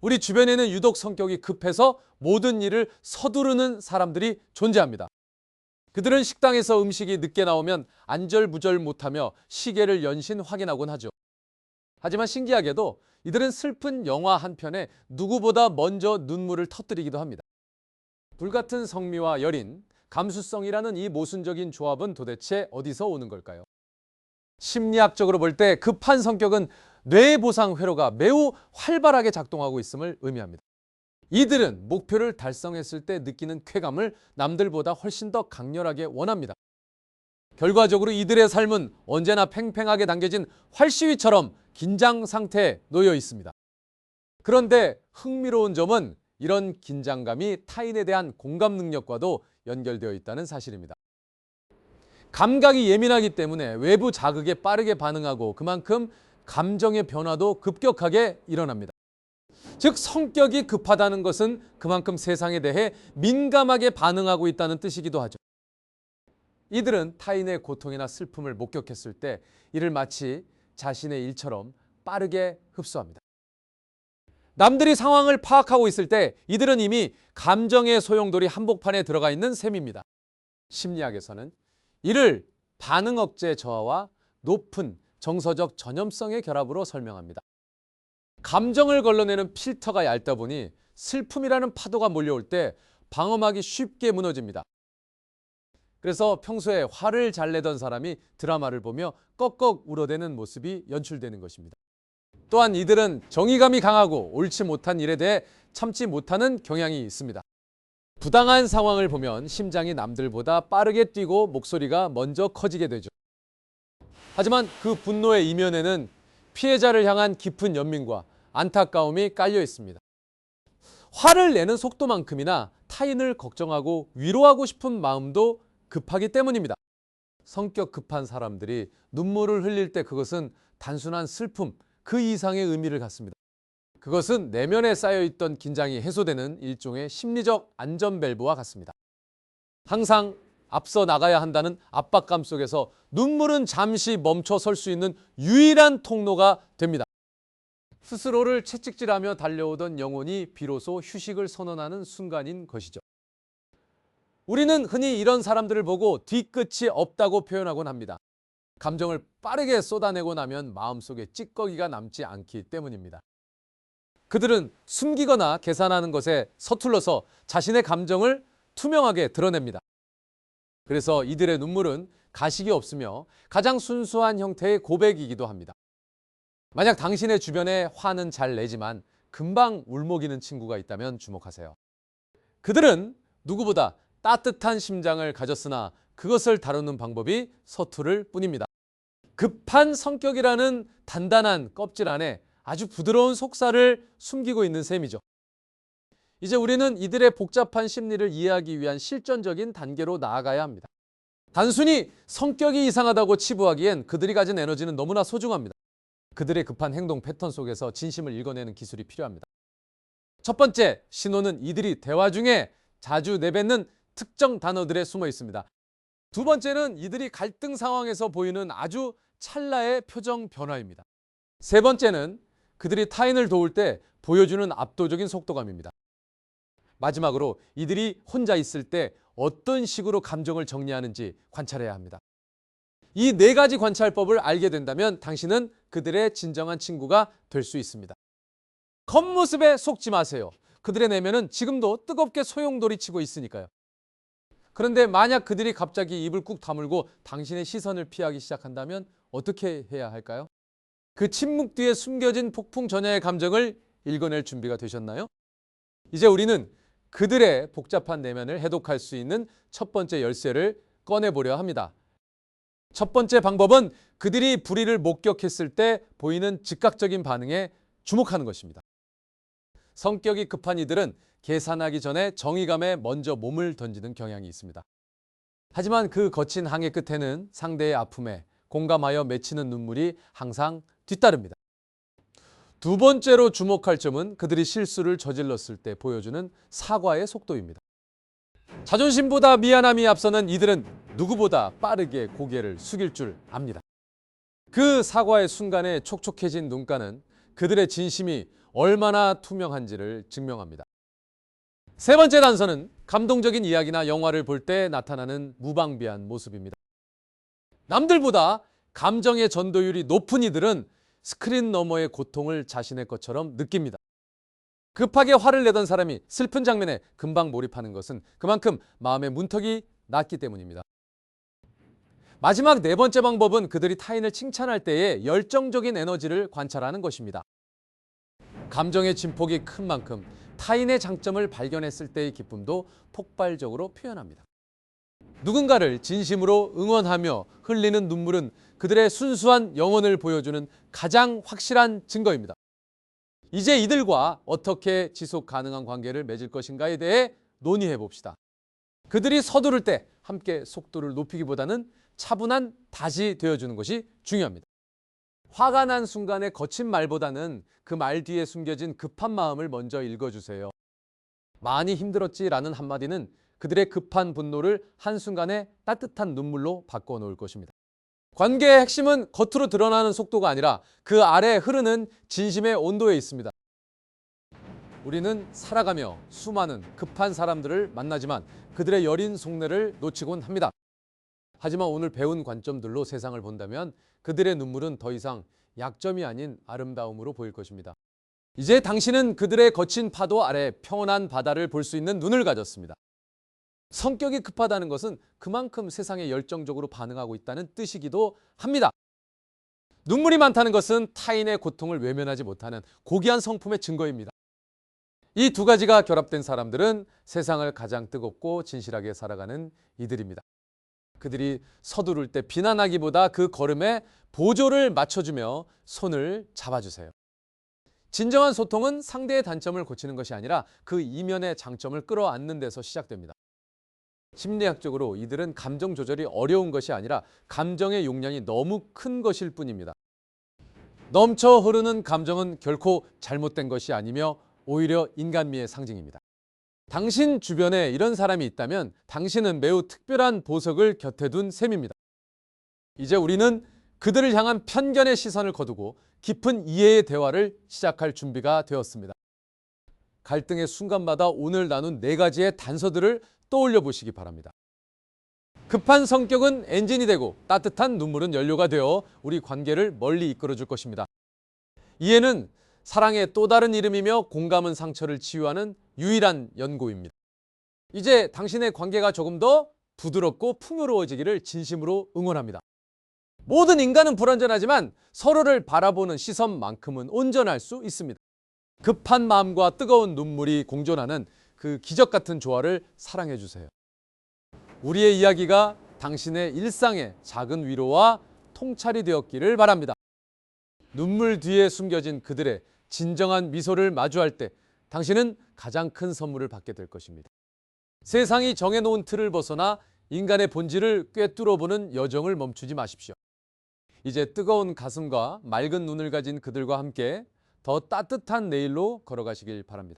우리 주변에는 유독 성격이 급해서 모든 일을 서두르는 사람들이 존재합니다. 그들은 식당에서 음식이 늦게 나오면 안절부절 못하며 시계를 연신 확인하곤 하죠. 하지만 신기하게도 이들은 슬픈 영화 한 편에 누구보다 먼저 눈물을 터뜨리기도 합니다. 불같은 성미와 여린, 감수성이라는 이 모순적인 조합은 도대체 어디서 오는 걸까요? 심리학적으로 볼 때 급한 성격은 뇌보상 회로가 매우 활발하게 작동하고 있음을 의미합니다. 이들은 목표를 달성했을 때 느끼는 쾌감을 남들보다 훨씬 더 강렬하게 원합니다. 결과적으로 이들의 삶은 언제나 팽팽하게 당겨진 활시위처럼 긴장 상태에 놓여 있습니다. 그런데 흥미로운 점은 이런 긴장감이 타인에 대한 공감 능력과도 연결되어 있다는 사실입니다. 감각이 예민하기 때문에 외부 자극에 빠르게 반응하고 그만큼 감정의 변화도 급격하게 일어납니다. 즉 성격이 급하다는 것은 그만큼 세상에 대해 민감하게 반응하고 있다는 뜻이기도 하죠. 이들은 타인의 고통이나 슬픔을 목격했을 때 이를 마치 자신의 일처럼 빠르게 흡수합니다. 남들이 상황을 파악하고 있을 때 이들은 이미 감정의 소용돌이 한복판에 들어가 있는 셈입니다. 심리학에서는 이를 반응 억제 저하와 높은 정서적 전염성의 결합으로 설명합니다. 감정을 걸러내는 필터가 얇다 보니 슬픔이라는 파도가 몰려올 때 방어막이 쉽게 무너집니다. 그래서 평소에 화를 잘 내던 사람이 드라마를 보며 꺽꺽 울어대는 모습이 연출되는 것입니다. 또한 이들은 정의감이 강하고 옳지 못한 일에 대해 참지 못하는 경향이 있습니다. 부당한 상황을 보면 심장이 남들보다 빠르게 뛰고 목소리가 먼저 커지게 되죠. 하지만 그 분노의 이면에는 피해자를 향한 깊은 연민과 안타까움이 깔려 있습니다. 화를 내는 속도만큼이나 타인을 걱정하고 위로하고 싶은 마음도 급하기 때문입니다. 성격 급한 사람들이 눈물을 흘릴 때 그것은 단순한 슬픔, 그 이상의 의미를 갖습니다. 그것은 내면에 쌓여있던 긴장이 해소되는 일종의 심리적 안전밸브와 같습니다. 항상 앞서 나가야 한다는 압박감 속에서 눈물은 잠시 멈춰 설 수 있는 유일한 통로가 됩니다. 스스로를 채찍질하며 달려오던 영혼이 비로소 휴식을 선언하는 순간인 것이죠. 우리는 흔히 이런 사람들을 보고 뒤끝이 없다고 표현하곤 합니다. 감정을 빠르게 쏟아내고 나면 마음속에 찌꺼기가 남지 않기 때문입니다. 그들은 숨기거나 계산하는 것에 서툴러서 자신의 감정을 투명하게 드러냅니다. 그래서 이들의 눈물은 가식이 없으며 가장 순수한 형태의 고백이기도 합니다. 만약 당신의 주변에 화는 잘 내지만 금방 울먹이는 친구가 있다면 주목하세요. 그들은 누구보다 따뜻한 심장을 가졌으나 그것을 다루는 방법이 서투를 뿐입니다. 급한 성격이라는 단단한 껍질 안에 아주 부드러운 속살을 숨기고 있는 셈이죠. 이제 우리는 이들의 복잡한 심리를 이해하기 위한 실전적인 단계로 나아가야 합니다. 단순히 성격이 이상하다고 치부하기엔 그들이 가진 에너지는 너무나 소중합니다. 그들의 급한 행동 패턴 속에서 진심을 읽어내는 기술이 필요합니다. 첫 번째 신호는 이들이 대화 중에 자주 내뱉는 특정 단어들에 숨어 있습니다. 두 번째는 이들이 갈등 상황에서 보이는 아주 찰나의 표정 변화입니다. 세 번째는 그들이 타인을 도울 때 보여주는 압도적인 속도감입니다. 마지막으로 이들이 혼자 있을 때 어떤 식으로 감정을 정리하는지 관찰해야 합니다. 이 네 가지 관찰법을 알게 된다면 당신은 그들의 진정한 친구가 될 수 있습니다. 겉모습에 속지 마세요. 그들의 내면은 지금도 뜨겁게 소용돌이치고 있으니까요. 그런데 만약 그들이 갑자기 입을 꾹 다물고 당신의 시선을 피하기 시작한다면 어떻게 해야 할까요? 그 침묵 뒤에 숨겨진 폭풍 전야의 감정을 읽어낼 준비가 되셨나요? 이제 우리는 그들의 복잡한 내면을 해독할 수 있는 첫 번째 열쇠를 꺼내보려 합니다. 첫 번째 방법은 그들이 불의를 목격했을 때 보이는 즉각적인 반응에 주목하는 것입니다. 성격이 급한 이들은 계산하기 전에 정의감에 먼저 몸을 던지는 경향이 있습니다. 하지만 그 거친 항해 끝에는 상대의 아픔에 공감하여 맺히는 눈물이 항상 뒤따릅니다. 두 번째로 주목할 점은 그들이 실수를 저질렀을 때 보여주는 사과의 속도입니다. 자존심보다 미안함이 앞서는 이들은 누구보다 빠르게 고개를 숙일 줄 압니다. 그 사과의 순간에 촉촉해진 눈가는 그들의 진심이 얼마나 투명한지를 증명합니다. 세 번째 단서는 감동적인 이야기나 영화를 볼 때 나타나는 무방비한 모습입니다. 남들보다 감정의 전도율이 높은 이들은 스크린 너머의 고통을 자신의 것처럼 느낍니다. 급하게 화를 내던 사람이 슬픈 장면에 금방 몰입하는 것은 그만큼 마음의 문턱이 낮기 때문입니다. 마지막 네 번째 방법은 그들이 타인을 칭찬할 때의 열정적인 에너지를 관찰하는 것입니다. 감정의 진폭이 큰 만큼 타인의 장점을 발견했을 때의 기쁨도 폭발적으로 표현합니다. 누군가를 진심으로 응원하며 흘리는 눈물은 그들의 순수한 영혼을 보여주는 가장 확실한 증거입니다. 이제 이들과 어떻게 지속 가능한 관계를 맺을 것인가에 대해 논의해 봅시다. 그들이 서두를 때 함께 속도를 높이기보다는 차분한 닷이 되어주는 것이 중요합니다. 화가 난 순간의 거친 말보다는 그 말 뒤에 숨겨진 급한 마음을 먼저 읽어주세요. 많이 힘들었지라는 한마디는 그들의 급한 분노를 한순간에 따뜻한 눈물로 바꿔놓을 것입니다. 관계의 핵심은 겉으로 드러나는 속도가 아니라 그 아래 흐르는 진심의 온도에 있습니다. 우리는 살아가며 수많은 급한 사람들을 만나지만 그들의 여린 속내를 놓치곤 합니다. 하지만 오늘 배운 관점들로 세상을 본다면 그들의 눈물은 더 이상 약점이 아닌 아름다움으로 보일 것입니다. 이제 당신은 그들의 거친 파도 아래 평온한 바다를 볼 수 있는 눈을 가졌습니다. 성격이 급하다는 것은 그만큼 세상에 열정적으로 반응하고 있다는 뜻이기도 합니다. 눈물이 많다는 것은 타인의 고통을 외면하지 못하는 고귀한 성품의 증거입니다. 이 두 가지가 결합된 사람들은 세상을 가장 뜨겁고 진실하게 살아가는 이들입니다. 그들이 서두를 때 비난하기보다 그 걸음에 보조를 맞춰주며 손을 잡아주세요. 진정한 소통은 상대의 단점을 고치는 것이 아니라 그 이면의 장점을 끌어안는 데서 시작됩니다. 심리학적으로 이들은 감정 조절이 어려운 것이 아니라 감정의 용량이 너무 큰 것일 뿐입니다. 넘쳐 흐르는 감정은 결코 잘못된 것이 아니며 오히려 인간미의 상징입니다. 당신 주변에 이런 사람이 있다면 당신은 매우 특별한 보석을 곁에 둔 셈입니다. 이제 우리는 그들을 향한 편견의 시선을 거두고 깊은 이해의 대화를 시작할 준비가 되었습니다. 갈등의 순간마다 오늘 나눈 네 가지의 단서들을 떠올려 보시기 바랍니다. 급한 성격은 엔진이 되고 따뜻한 눈물은 연료가 되어 우리 관계를 멀리 이끌어 줄 것입니다. 이해는 사랑의 또 다른 이름이며 공감은 상처를 치유하는 유일한 연고입니다. 이제 당신의 관계가 조금 더 부드럽고 풍요로워지기를 진심으로 응원합니다. 모든 인간은 불완전하지만 서로를 바라보는 시선만큼은 온전할 수 있습니다. 급한 마음과 뜨거운 눈물이 공존하는 그 기적 같은 조화를 사랑해 주세요. 우리의 이야기가 당신의 일상의 작은 위로와 통찰이 되었기를 바랍니다. 눈물 뒤에 숨겨진 그들의 진정한 미소를 마주할 때 당신은 가장 큰 선물을 받게 될 것입니다. 세상이 정해놓은 틀을 벗어나 인간의 본질을 꿰뚫어보는 여정을 멈추지 마십시오. 이제 뜨거운 가슴과 맑은 눈을 가진 그들과 함께 더 따뜻한 내일로 걸어가시길 바랍니다.